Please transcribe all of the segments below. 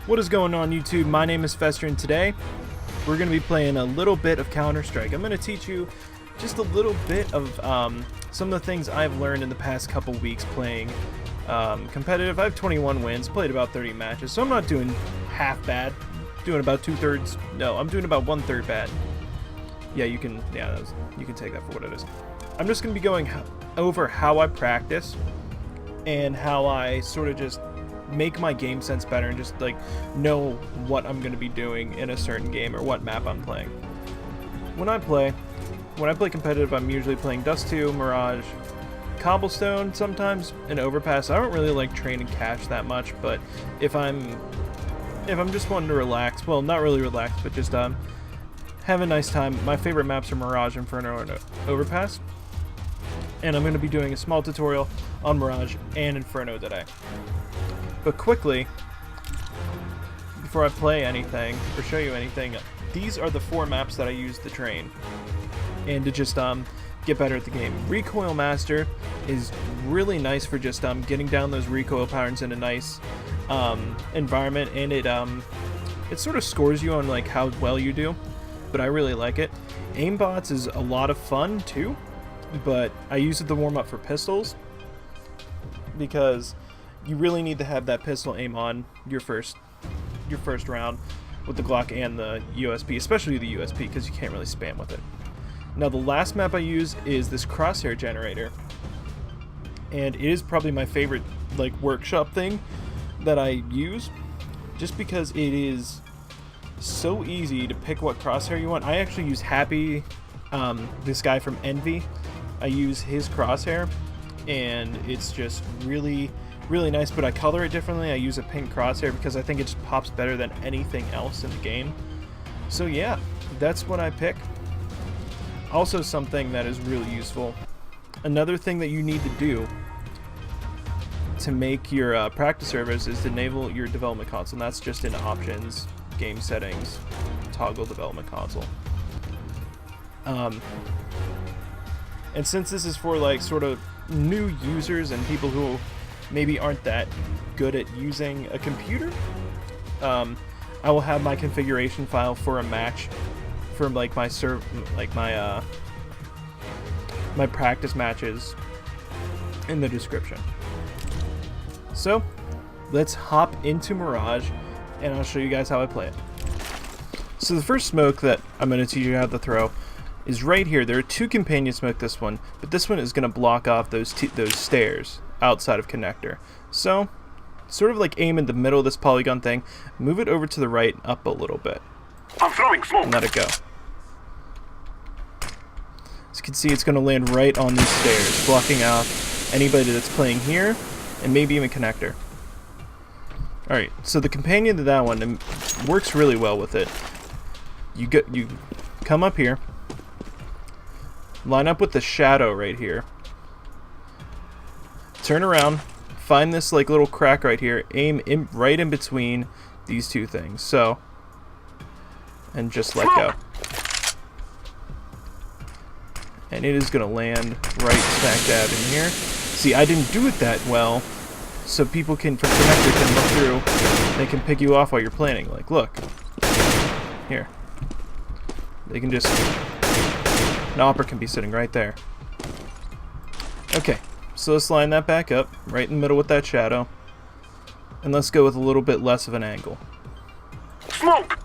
What is going on, YouTube? My name is Fester, and today we're going to be playing a little bit of Counter-Strike. I'm going to teach you just a little bit of some of the things I've learned in the past couple weeks playing competitive. I have 21 wins, played about 30 matches, so I'm not doing half bad. Doing about 2/3. No, I'm doing about 1/3 bad. Yeah, you can take that for what it is. I'm just going to be going over how I practice and how I sort of just make my game sense better and just like know what I'm going to be doing in a certain game or what map I'm playing. When I play competitive, I'm usually playing Dust 2, Mirage, Cobblestone sometimes, and Overpass. I don't really like Train and Cache that much, but if I'm just wanting to relax, well, not really relax, but just have a nice time, my favorite maps are Mirage, Inferno, and Overpass. And I'm going to be doing a small tutorial on Mirage and Inferno today. But quickly, before I play anything or show you anything, these are the 4 maps that I use to train and to just get better at the game. Recoil Master is really nice for just getting down those recoil patterns in a nice environment, and it sort of scores you on like how well you do, but I really like it. Aimbots is a lot of fun too, but I use it to warm up for pistols because you really need to have that pistol aim on your first round with the Glock and the USP, especially the USP, because you can't really spam with it. Now the last map I use is this crosshair generator, and it is probably my favorite like workshop thing that I use, just because it is so easy to pick what crosshair you want. I actually use Happy, this guy from Envy. I use his crosshair, and it's just really nice, but I color it differently. I use a pink crosshair because I think it just pops better than anything else in the game. So yeah, that's what I pick. Also, something that is really useful, another thing that you need to do to make your practice servers is to enable your development console, and that's just in options, game settings, toggle development console. And since this is for like sort of new users and people who maybe aren't that good at using a computer, I will have my configuration file for a match for like my my practice matches in the description. So let's hop into Mirage and I'll show you guys how I play it. So the first smoke that I'm going to teach you how to throw is right here. There are 2 companion smoke this one, but this one is going to block off those stairs outside of connector. So sort of like aim in the middle of this polygon thing, move it over to the right up a little bit. I'm throwing smoke. And let it go. As you can see, it's going to land right on these stairs, blocking out anybody that's playing here and maybe even connector. Alright, so the companion to that one works really well with it. You come up here, line up with the shadow right here, turn around, find this like little crack right here, aim right in between these 2 things, so, and just let go. And it is going to land right smack dab in here. See, I didn't do it that well, so people from connector can look through, they can pick you off while you're planning. Like, look, here. They can just, an opera can be sitting right there. Okay, so let's line that back up, right in the middle with that shadow. And let's go with a little bit less of an angle. Smoke!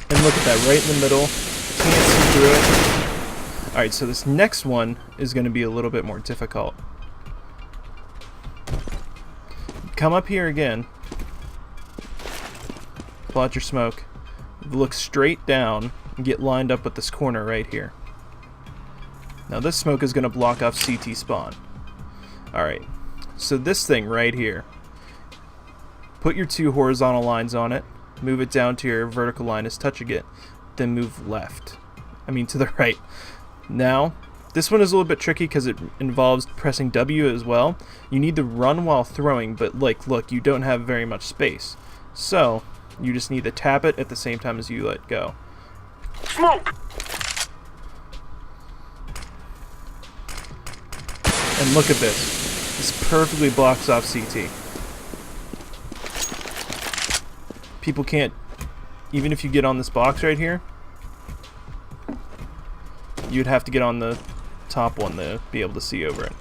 And look at that, right in the middle. Can't see through it. Alright, so this next one is going to be a little bit more difficult. Come up here again. Plot your smoke. Look straight down and get lined up with this corner right here. Now this smoke is going to block off CT spawn. Alright, so this thing right here. Put your 2 horizontal lines on it. Move it down to your vertical line as touching it. Then move left. I mean to the right. Now, this one is a little bit tricky because it involves pressing W as well. You need to run while throwing, but like, look, you don't have very much space. So, you just need to tap it at the same time as you let go. Smoke! And look at this. This perfectly blocks off CT. People can't, even if you get on this box right here, you'd have to get on the top one to be able to see over it.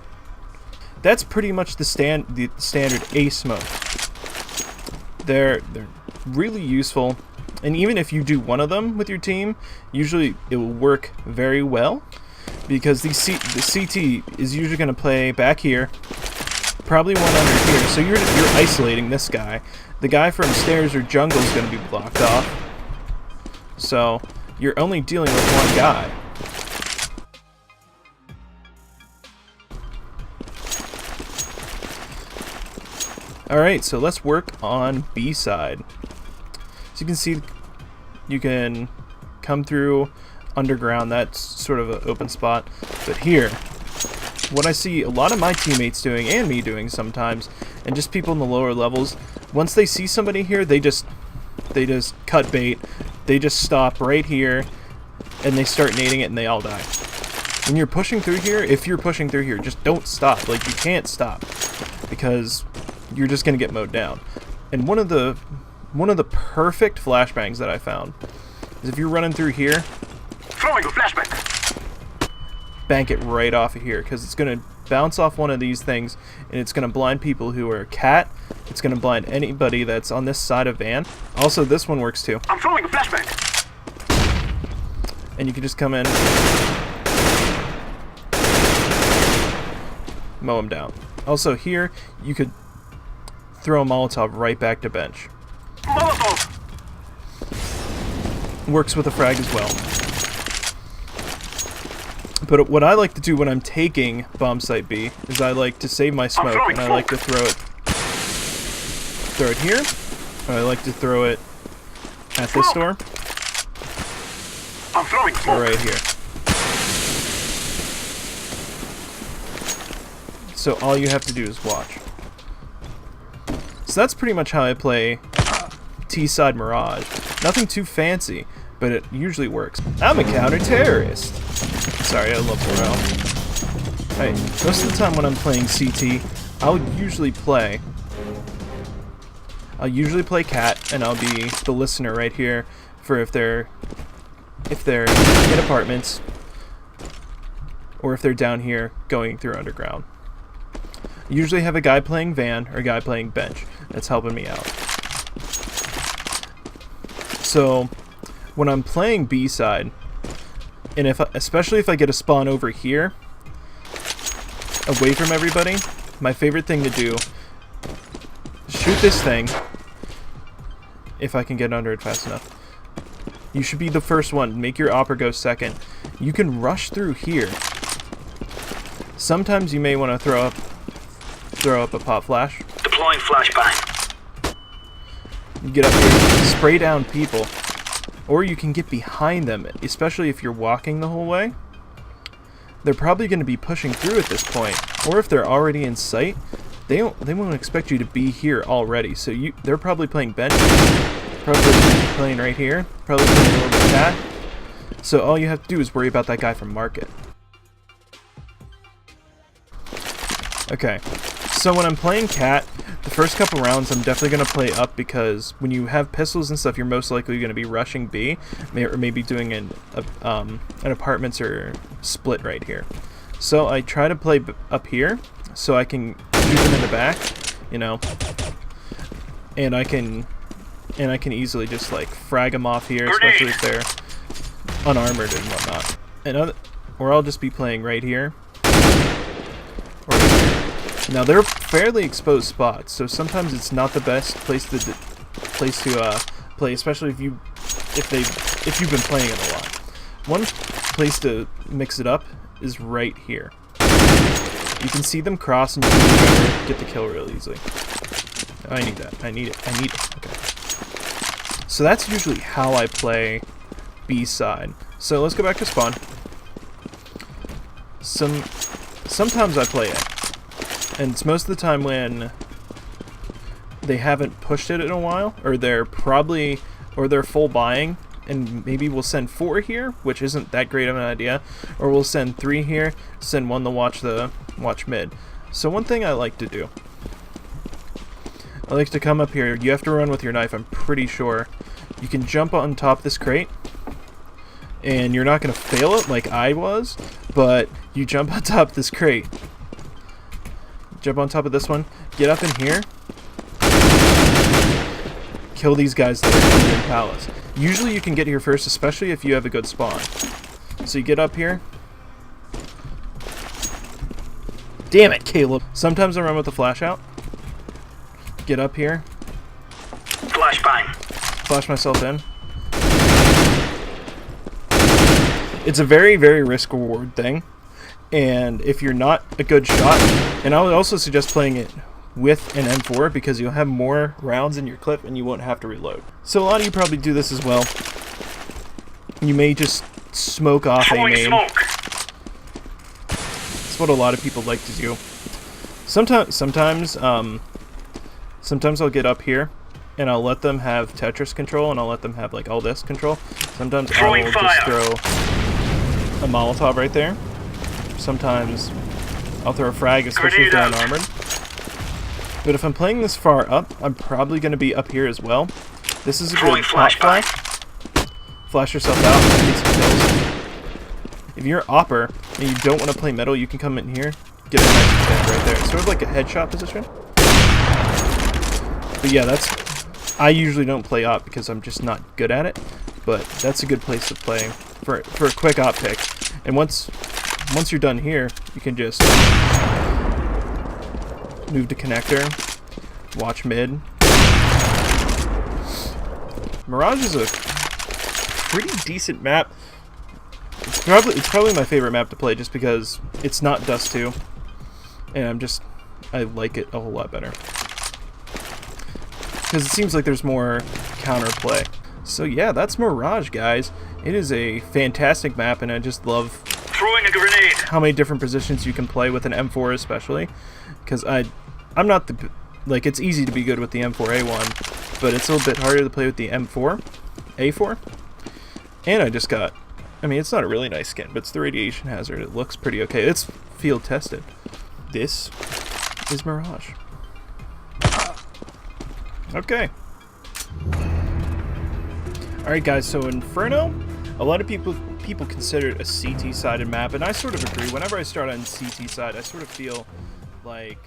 That's pretty much the standard A smoke. They're really useful, and even if you do one of them with your team, usually it will work very well, because the CT is usually going to play back here, probably one under here, so you're isolating this guy. The guy from stairs or jungle is going to be blocked off, so you're only dealing with one guy. Alright, so let's work on B side. So you can see you can come through underground, that's sort of an open spot. But here, what I see a lot of my teammates doing, and me doing sometimes, and just people in the lower levels, once they see somebody here, they just cut bait, they just stop right here, and they start nading it and they all die. When you're pushing through here, if you're pushing through here, just don't stop. Like, you can't stop, because you're just gonna get mowed down. And one of the perfect flashbangs that I found is if you're running through here, Throwing a flashbang. bank it right off of here, because it's gonna bounce off one of these things and it's gonna blind people who are cat. It's gonna blind anybody that's on this side of van. Also, this one works too. I'm throwing a flashbang. And you can just come in, mow them down. Also here, you could throw a Molotov right back to bench. Molotov. Works with a frag as well. But what I like to do when I'm taking bomb site B is I like to save my smoke, and I like to throw it here, or I like to throw it at this door, I'm throwing smoke. or right here. So all you have to do is watch. So that's pretty much how I play T-side Mirage. Nothing too fancy, but it usually works. I'm a counter-terrorist. Sorry, I love morale. Hey, most of the time when I'm playing CT, I'll usually play cat, and I'll be the listener right here for if they're in apartments, or if they're down here going through underground. I usually have a guy playing van or a guy playing bench that's helping me out. So when I'm playing B side, and especially if I get a spawn over here, away from everybody, my favorite thing to do is shoot this thing, if I can get under it fast enough. You should be the first one. Make your opera go second. You can rush through here. Sometimes you may want to throw up a pop flash. Deploying flashbang. You get up here, spray down people. Or you can get behind them, especially if you're walking the whole way. They're probably going to be pushing through at this point. Or if they're already in sight, they won't expect you to be here already. So they're probably playing bench, probably playing right here, probably playing a little bit of cat. So all you have to do is worry about that guy from market. Okay, so when I'm playing cat, the first couple rounds I'm definitely going to play up, because when you have pistols and stuff, you're most likely going to be rushing B, or maybe doing an apartments or split right here. So I try to play up here, so I can shoot them in the back, you know, and I can easily just like frag them off here, especially if they're unarmored and whatnot. Or I'll just be playing right here. Or now they're fairly exposed spots, so sometimes it's not the best place to play, especially if you've been playing it a lot. One place to mix it up is right here. You can see them cross and you can get the kill real easily. I need that. I need it. Okay. So that's usually how I play B side. So let's go back to spawn. Sometimes I play it. And it's most of the time when they haven't pushed it in a while, or they're full buying, and maybe we'll send 4 here, which isn't that great of an idea, or we'll send 3 here, send 1 to watch mid. So one thing I like to do, I like to come up here. You have to run with your knife, I'm pretty sure. You can jump on top of this crate, and you're not going to fail it like I was, but you jump on top of this crate. Jump on top of this one, get up in here, kill these guys that are in the palace. Usually you can get here first, especially if you have a good spawn. So you get up here. Damn it, Caleb. Sometimes I run with the flash out. Get up here. Flashbang. Flash myself in. It's a very, very risk-reward thing. And if you're not a good shot, and I would also suggest playing it with an M4 because you'll have more rounds in your clip and you won't have to reload. So a lot of you probably do this as well. You may just smoke off a main. Smoke. That's what a lot of people like to do. Sometimes I'll get up here and I'll let them have Tetris control and I'll let them have like all this control. Sometimes I'll just throw a Molotov right there. Sometimes I'll throw a frag, especially if they're unarmored. But if I'm playing this far up, I'm probably going to be up here as well. This is a good top flash. Flash yourself out and get some kills. If you're an opper and you don't want to play metal, you can come in here, get a nice defense right there. It's sort of like a headshot position. But yeah, I usually don't play op because I'm just not good at it. But that's a good place to play for a quick op pick. And once you're done here, you can just move to connector, watch mid. Mirage is a pretty decent map. It's probably my favorite map to play just because it's not Dust 2, and I like it a whole lot better because it seems like there's more counterplay. So yeah, that's Mirage, guys. It is a fantastic map, and I just love Throwing a grenade. how many different positions you can play with an M4, especially because I'm not the like it's easy to be good with the M4A1, but it's a little bit harder to play with the A4. And I mean, it's not a really nice skin, but it's the radiation hazard. It looks pretty okay. It's field tested. This is Mirage. Okay. Alright guys, so Inferno, a lot of people consider it a CT-sided map, and I sort of agree. Whenever I start on CT side, I sort of feel like